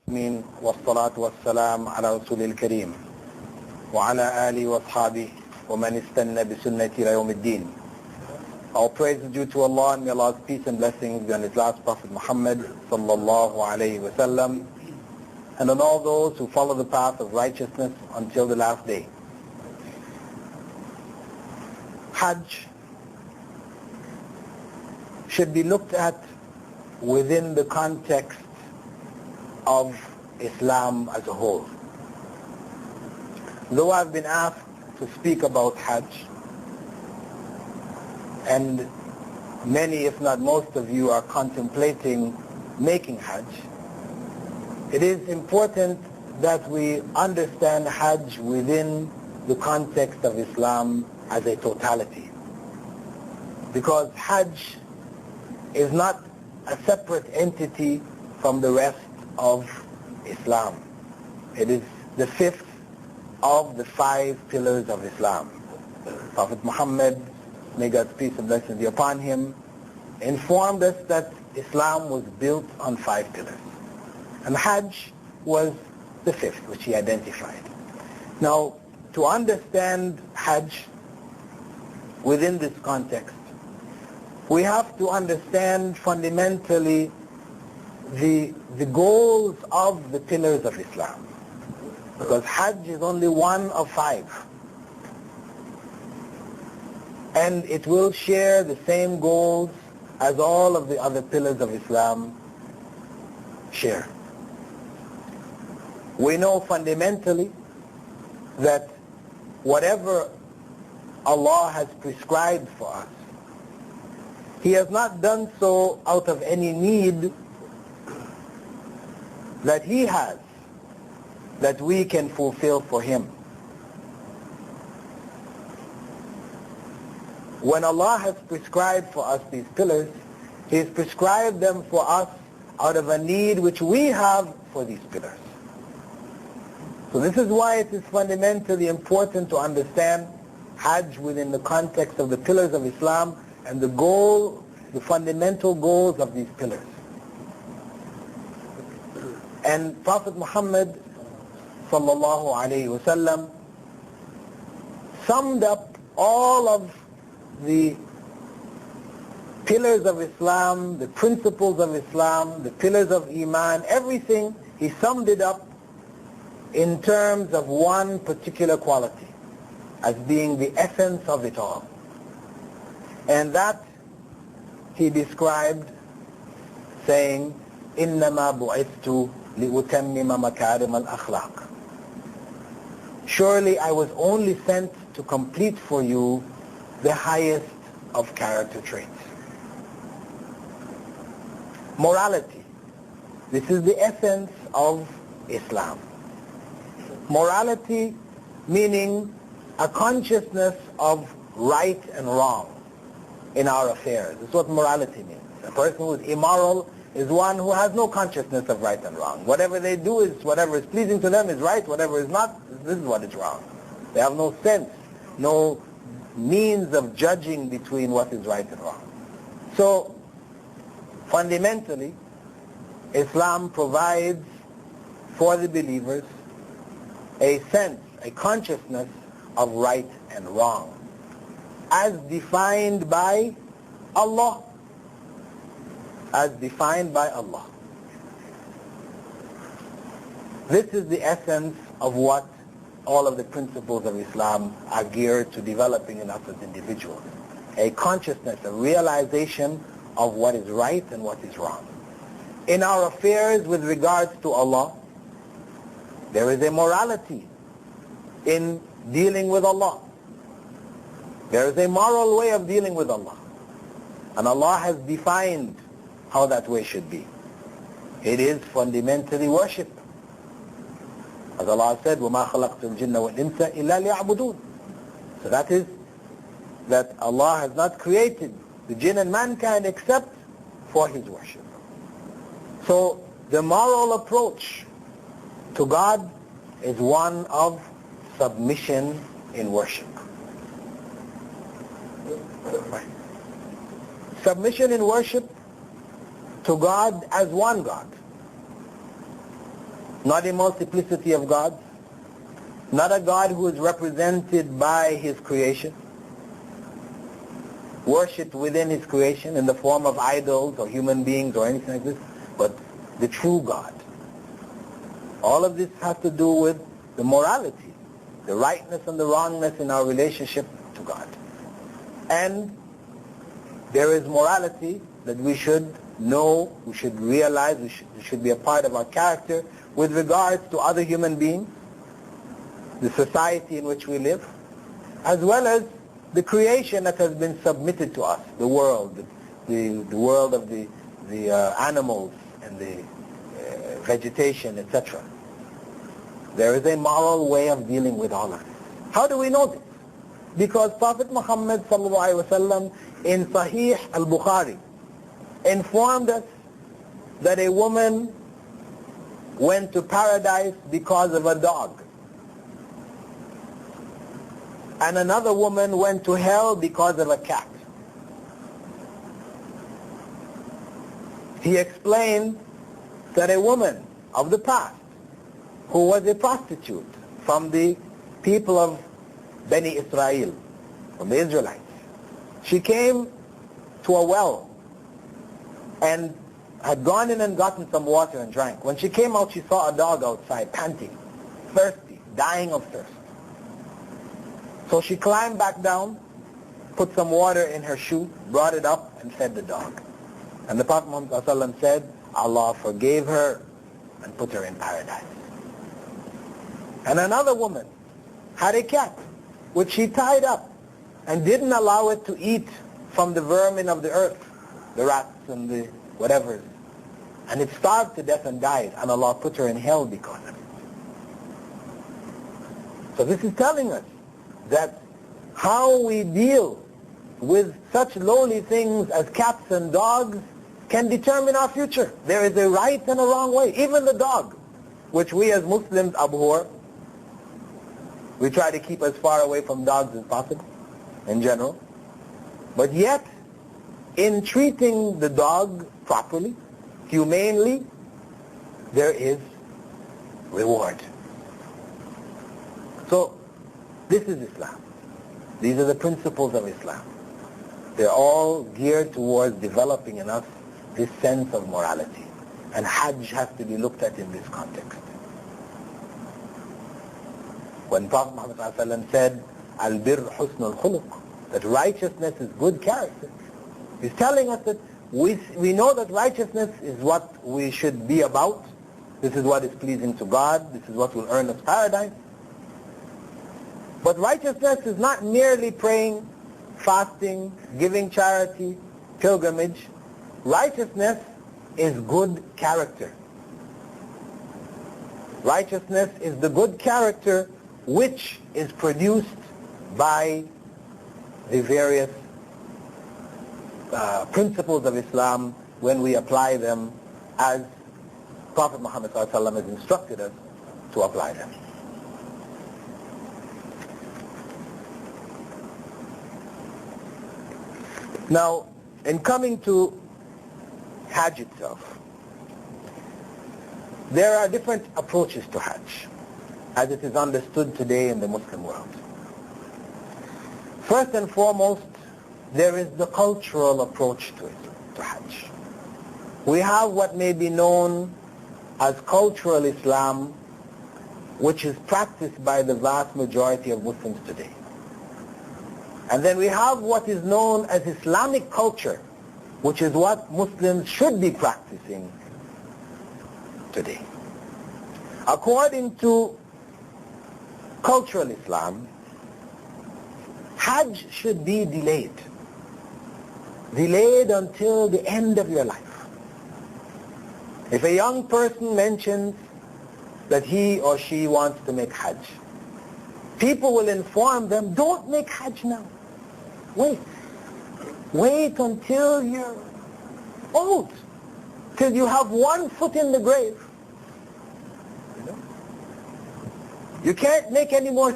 من والصلاة والسلام على رسول الكريم وعلى آله وأصحابه ومن استنى بسنة إلى يوم الدين. All praise is due to Allah, and may Allah's peace and blessings be on His last Prophet Muhammad sallallahu alayhi wa sallam, and on all those who follow the path of righteousness until the last day. Hajj should be looked at within the context of Islam as a whole. Though I've been asked to speak about Hajj, and many, if not most of you, are contemplating making Hajj, it is important that we understand Hajj within the context of Islam as a totality. Because Hajj is not a separate entity from the rest of Islam. It is the fifth of the 5 pillars of Islam. Prophet Muhammad, may God's peace and blessings be upon him, informed us that Islam was built on 5 pillars. And Hajj was the 5th, which he identified. Now, to understand Hajj within this context, we have to understand fundamentally the goals of the pillars of Islam. Because Hajj is only one of 5. And it will share the same goals as all of the other pillars of Islam share. We know fundamentally that whatever Allah has prescribed for us, He has not done so out of any need that He has that we can fulfill for Him. When Allah has prescribed for us these pillars, He has prescribed them for us out of a need which we have for these pillars. So this is why it is fundamentally important to understand Hajj within the context of the pillars of Islam and the fundamental goals of these pillars. And Prophet Muhammad sallallahu alayhi wa sallam summed up all of the pillars of Islam, the principles of Islam, the pillars of Iman, everything, he summed it up in terms of one particular quality as being the essence of it all. And that he described saying, إِنَّمَا بُعِثْتُ لِأُتَمِّمَ مَكَارِمَ الْأَخْلَاقِ. Surely I was only sent to complete for you the highest of character traits. Morality. This is the essence of Islam. Morality meaning a consciousness of right and wrong in our affairs. That's what morality means. A person who is immoral is one who has no consciousness of right and wrong. Whatever they do is, whatever is pleasing to them is right, whatever is not, this is what is wrong. They have no sense, no means of judging between what is right and wrong. So, fundamentally, Islam provides for the believers a sense, a consciousness of right and wrong, as defined by Allah. As defined by Allah. This is the essence of what all of the principles of Islam are geared to developing in us as individuals. A consciousness, a realization of what is right and what is wrong. In our affairs with regards to Allah, there is a morality in dealing with Allah. There is a moral way of dealing with Allah. And Allah has defined how that way should be. It is fundamentally worship. As Allah said, وَمَا خَلَقْتُ الْجِنَّ وَالْإِنسَ إِلَّا لِيَعْبُدُونَ. So that is that Allah has not created the jinn and mankind except for His worship. So the moral approach to God is one of submission in worship. Right. Submission in worship to God as one God. not a multiplicity of gods, not a God who is represented by his creation, worshipped within his creation in the form of idols or human beings or anything like this, but the true God. All of this has to do with the morality, the rightness and the wrongness in our relationship to God. And there is morality that we should know, we should realize, it should be a part of our character with regards to other human beings, the society in which we live, as well as the creation that has been submitted to us, the world, the world of the animals and the vegetation, etc. There is a moral way of dealing with all of this. How do we know this? Because Prophet Muhammad ﷺ in Sahih al-Bukhari informed us that a woman went to paradise because of a dog, and another woman went to hell because of a cat. He explained that a woman of the past who was a prostitute from the people of Bani Israel, from the Israelites, she came to a well and had gone in and gotten some water and drank. When she came out, she saw a dog outside, panting, thirsty, dying of thirst. So she climbed back down, put some water in her shoe, brought it up, and fed the dog. And the Prophet Muhammad ﷺ said, Allah forgave her and put her in paradise. And another woman had a cat, which she tied up and didn't allow it to eat from the vermin of the earth, the rats and the whatever. And it starved to death and died, and Allah put her in hell because of it. So this is telling us that how we deal with such lowly things as cats and dogs can determine our future. There is a right and a wrong way. Even the dog, which we as Muslims abhor, we try to keep as far away from dogs as possible in general. But yet, in treating the dog properly, humanely, there is reward. So, this is Islam. These are the principles of Islam. They're all geared towards developing in us this sense of morality. And Hajj has to be looked at in this context. When Prophet Muhammad ﷺ said, Al-bir husnul khuluq, that righteousness is good character, he's telling us that we know that righteousness is what we should be about. This is what is pleasing to God. This is what will earn us paradise. But righteousness is not merely praying, fasting, giving charity, pilgrimage. Righteousness is good character. Righteousness is the good character which is produced by the various principles of Islam when we apply them as Prophet Muhammad ﷺ has instructed us to apply them. Now, in coming to Hajj itself, there are different approaches to Hajj, as it is understood today in the Muslim world. First and foremost, there is the cultural approach to it, to Hajj. We have what may be known as cultural Islam, which is practiced by the vast majority of Muslims today. And then we have what is known as Islamic culture, which is what Muslims should be practicing today. According to cultural Islam, Hajj should be delayed until the end of your life. If a young person mentions that he or she wants to make Hajj, people will inform them, don't make Hajj now. Wait until you're old, till you have one foot in the grave. You can't make any more